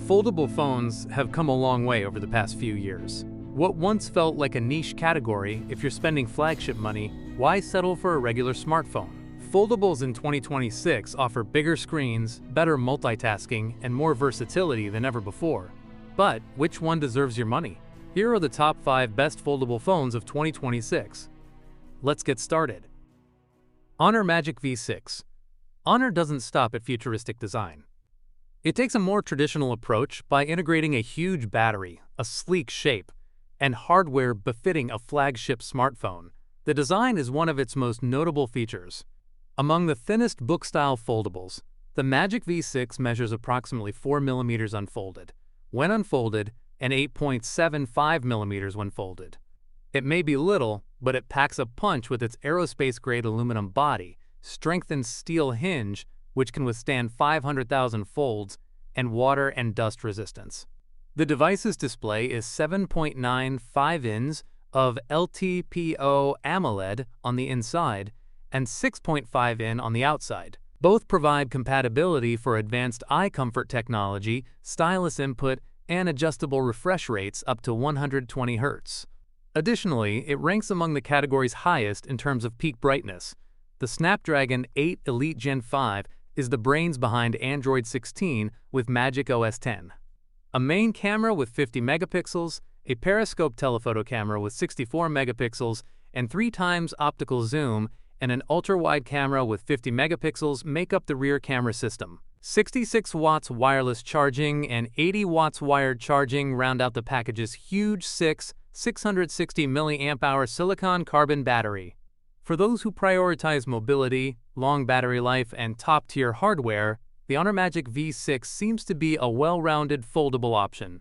Foldable phones have come a long way over the past few years. What once felt like a niche category, if you're spending flagship money, why settle for a regular smartphone? Foldables in 2026 offer bigger screens, better multitasking, and more versatility than ever before. But which one deserves your money? Here are the top 5 best foldable phones of 2026. Let's get started. Honor Magic V6. Honor doesn't stop at futuristic design. It takes a more traditional approach by integrating a huge battery, a sleek shape, and hardware befitting a flagship smartphone. The design is one of its most notable features. Among the thinnest book-style foldables, the Magic V6 measures approximately 4 mm unfolded, when unfolded, and 8.75 mm when folded. It may be little, but it packs a punch with its aerospace-grade aluminum body, strengthened steel hinge, which can withstand 500,000 folds, and water and dust resistance. The device's display is 7.95 inches of LTPO AMOLED on the inside and 6.5 in on the outside. Both provide compatibility for advanced eye comfort technology, stylus input, and adjustable refresh rates up to 120 Hz. Additionally, it ranks among the category's highest in terms of peak brightness. The Snapdragon 8 Elite Gen 5 is the brains behind Android 16 with Magic OS 10. A main camera with 50 megapixels, a periscope telephoto camera with 64 megapixels and 3x optical zoom, and an ultra-wide camera with 50 megapixels make up the rear camera system. 66 watts wireless charging and 80 watts wired charging round out the package's huge 660 mAh silicon-carbon battery. For those who prioritize mobility, long battery life, and top-tier hardware, the Honor Magic V6 seems to be a well-rounded foldable option.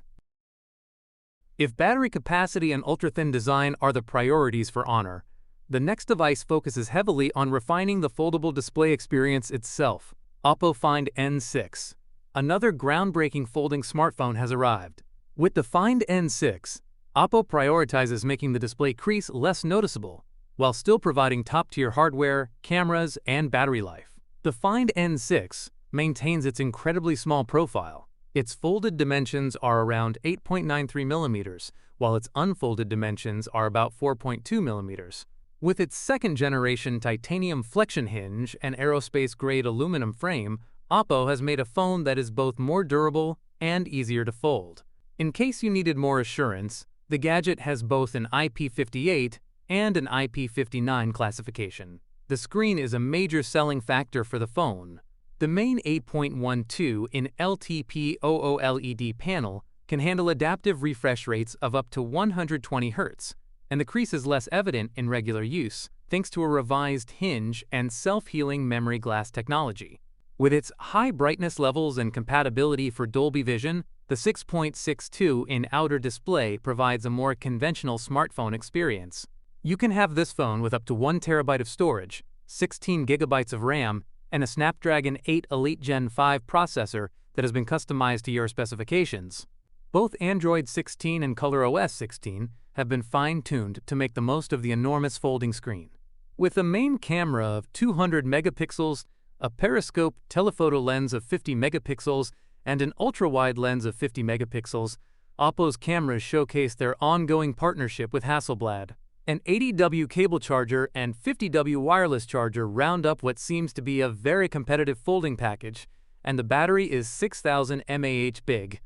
If battery capacity and ultra-thin design are the priorities for Honor, the next device focuses heavily on refining the foldable display experience itself. Oppo Find N6. Another groundbreaking folding smartphone has arrived. With the Find N6, Oppo prioritizes making the display crease less noticeable, while still providing top-tier hardware, cameras, and battery life. The Find N6 maintains its incredibly small profile. Its folded dimensions are around 8.93 mm, while its unfolded dimensions are about 4.2 mm. With its second-generation titanium flexion hinge and aerospace-grade aluminum frame, Oppo has made a phone that is both more durable and easier to fold. In case you needed more assurance, the gadget has both an IP58 and an IP59 classification. The screen is a major selling factor for the phone. The main 8.12 in LTP OOLED panel can handle adaptive refresh rates of up to 120 Hz, and the crease is less evident in regular use thanks to a revised hinge and self-healing memory glass technology. With its high brightness levels and compatibility for Dolby Vision, the 6.62 in outer display provides a more conventional smartphone experience. You can have this phone with up to 1 TB of storage, 16 GB of RAM, and a Snapdragon 8 Elite Gen 5 processor that has been customized to your specifications. Both Android 16 and ColorOS 16 have been fine-tuned to make the most of the enormous folding screen. With a main camera of 200 megapixels, a periscope telephoto lens of 50 megapixels, and an ultra-wide lens of 50 megapixels, Oppo's cameras showcase their ongoing partnership with Hasselblad. An 80W cable charger and 50W wireless charger round up what seems to be a very competitive folding package, and the battery is 6,000 mAh big.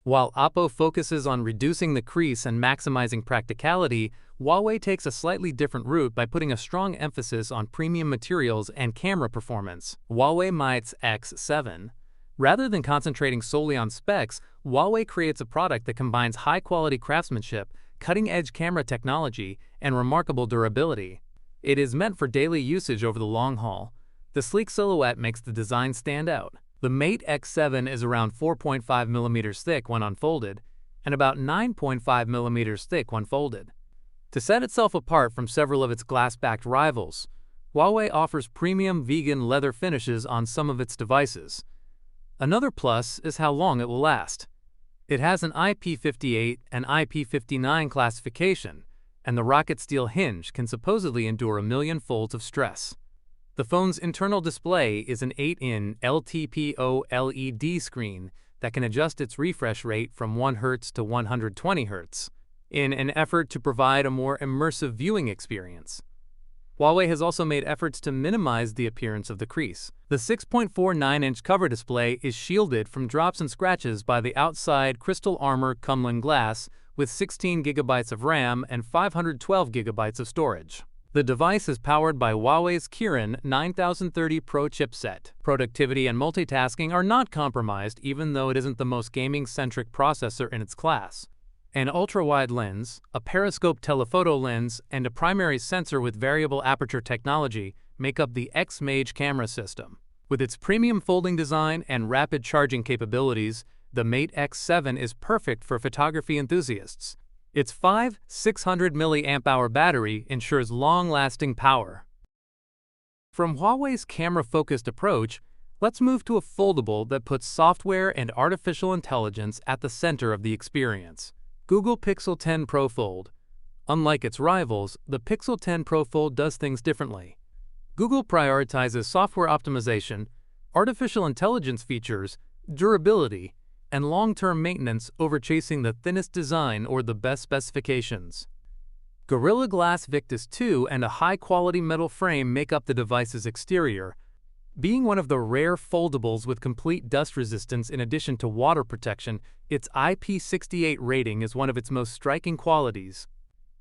While Oppo focuses on reducing the crease and maximizing practicality, Huawei takes a slightly different route by putting a strong emphasis on premium materials and camera performance. Huawei Mate X7. Rather than concentrating solely on specs, Huawei creates a product that combines high-quality craftsmanship, cutting-edge camera technology, and remarkable durability. It is meant for daily usage over the long haul. The sleek silhouette makes the design stand out. The Mate X7 is around 4.5 mm thick when unfolded, and about 9.5 mm thick when folded. To set itself apart from several of its glass-backed rivals, Huawei offers premium vegan leather finishes on some of its devices. Another plus is how long it will last. It has an IP58 and IP59 classification, and the rocket steel hinge can supposedly endure 1,000,000 folds of stress. The phone's internal display is an 8-in LTPO LED screen that can adjust its refresh rate from 1 Hz to 120 Hz in an effort to provide a more immersive viewing experience. Huawei has also made efforts to minimize the appearance of the crease. The 6.49-inch cover display is shielded from drops and scratches by the outside crystal armor Cumlin glass with 16 GB of RAM and 512 GB of storage. The device is powered by Huawei's Kirin 9030 Pro chipset. Productivity and multitasking are not compromised, even though it isn't the most gaming-centric processor in its class. An ultra-wide lens, a periscope telephoto lens, and a primary sensor with variable aperture technology make up the X-Mage camera system. With its premium folding design and rapid charging capabilities, the Mate X7 is perfect for photography enthusiasts. Its 600 mAh battery ensures long-lasting power. From Huawei's camera-focused approach, let's move to a foldable that puts software and artificial intelligence at the center of the experience. Google Pixel 10 Pro Fold. Unlike its rivals, the Pixel 10 Pro Fold does things differently. Google prioritizes software optimization, artificial intelligence features, durability, and long-term maintenance over chasing the thinnest design or the best specifications. Gorilla Glass Victus 2 and a high-quality metal frame make up the device's exterior. Being one of the rare foldables with complete dust resistance in addition to water protection, its IP68 rating is one of its most striking qualities.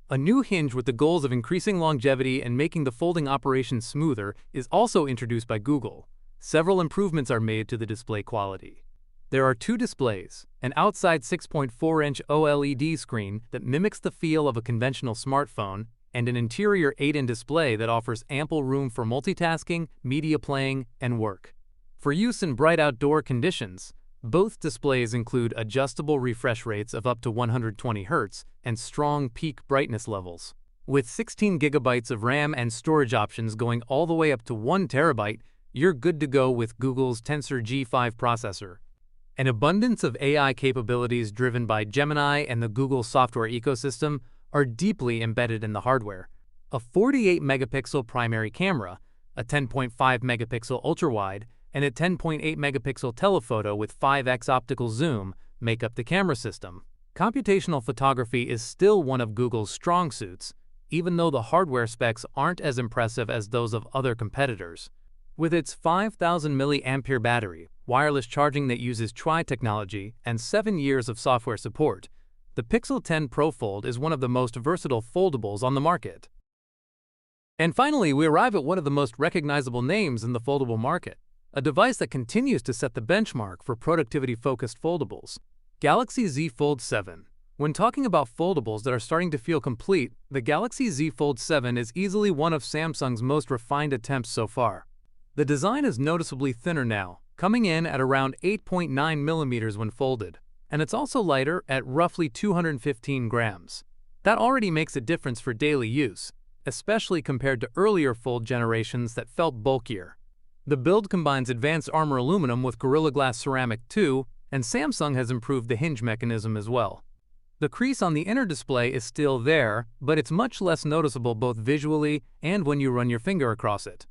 A new hinge with the goals of increasing longevity and making the folding operation smoother is also introduced by Google. Several improvements are made to the display quality. There are 2 displays, an outside 6.4-inch OLED screen that mimics the feel of a conventional smartphone, and an interior 8-inch display that offers ample room for multitasking, media playing, and work. For use in bright outdoor conditions, both displays include adjustable refresh rates of up to 120 Hz and strong peak brightness levels. With 16 GB of RAM and storage options going all the way up to 1 TB, you're good to go with Google's Tensor G5 processor. An abundance of AI capabilities driven by Gemini and the Google software ecosystem are deeply embedded in the hardware. A 48-megapixel primary camera, a 10.5-megapixel ultra-wide, and a 10.8-megapixel telephoto with 5x optical zoom make up the camera system. Computational photography is still one of Google's strong suits, even though the hardware specs aren't as impressive as those of other competitors. With its 5,000 mAh battery, wireless charging that uses Tri technology, and 7 years of software support, the Pixel 10 Pro Fold is one of the most versatile foldables on the market. And finally, we arrive at one of the most recognizable names in the foldable market, a device that continues to set the benchmark for productivity-focused foldables, Galaxy Z Fold 7. When talking about foldables that are starting to feel complete, the Galaxy Z Fold 7 is easily one of Samsung's most refined attempts so far. The design is noticeably thinner now, coming in at around 8.9 mm when folded, and it's also lighter at roughly 215 grams. That already makes a difference for daily use, especially compared to earlier Fold generations that felt bulkier. The build combines advanced armor aluminum with Gorilla Glass ceramic too, and Samsung has improved the hinge mechanism as well. The crease on the inner display is still there, but it's much less noticeable both visually and when you run your finger across it.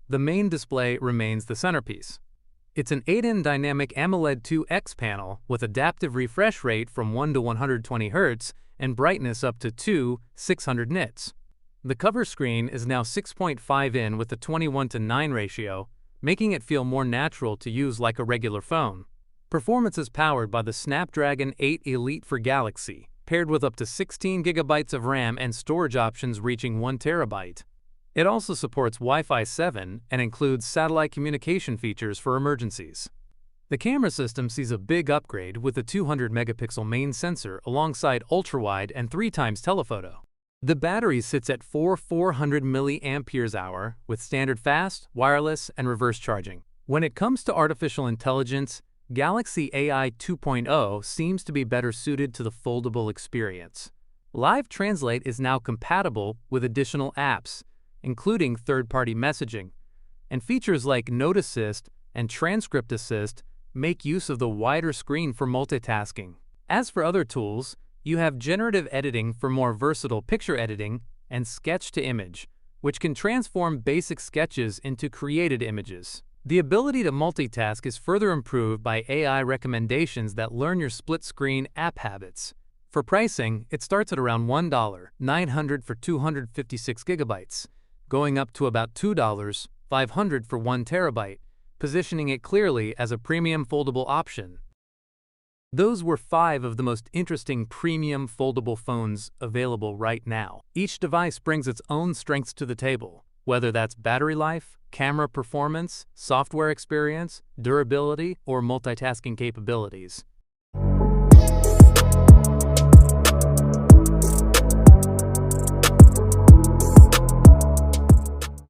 The main display remains the centerpiece. It's an 8-inch dynamic AMOLED 2X panel with adaptive refresh rate from 1 to 120 Hz and brightness up to 600 nits. The cover screen is now 6.5 with a 21:9 ratio, making it feel more natural to use like a regular phone. Performance is powered by the Snapdragon 8 Elite for Galaxy, paired with up to 16 GB of RAM and storage options reaching 1 TB. It also supports Wi-Fi 7 and includes satellite communication features for emergencies. The camera system sees a big upgrade with a 200-megapixel main sensor alongside ultra-wide and 3x telephoto. The battery sits at 400 mAh with standard fast, wireless, and reverse charging. When it comes to artificial intelligence, Galaxy AI 2.0 seems to be better suited to the foldable experience. Live Translate is now compatible with additional apps, including third-party messaging, and features like Note Assist and Transcript Assist make use of the wider screen for multitasking. As for other tools, you have generative editing for more versatile picture editing and sketch to image, which can transform basic sketches into created images. The ability to multitask is further improved by AI recommendations that learn your split-screen app habits. For pricing, it starts at around $1.900 for 256 gigabytes, going up to about $2.500 for 1 terabyte, positioning it clearly as a premium foldable option. Those were 5 of the most interesting premium foldable phones available right now. Each device brings its own strengths to the table, whether that's battery life, camera performance, software experience, durability, or multitasking capabilities.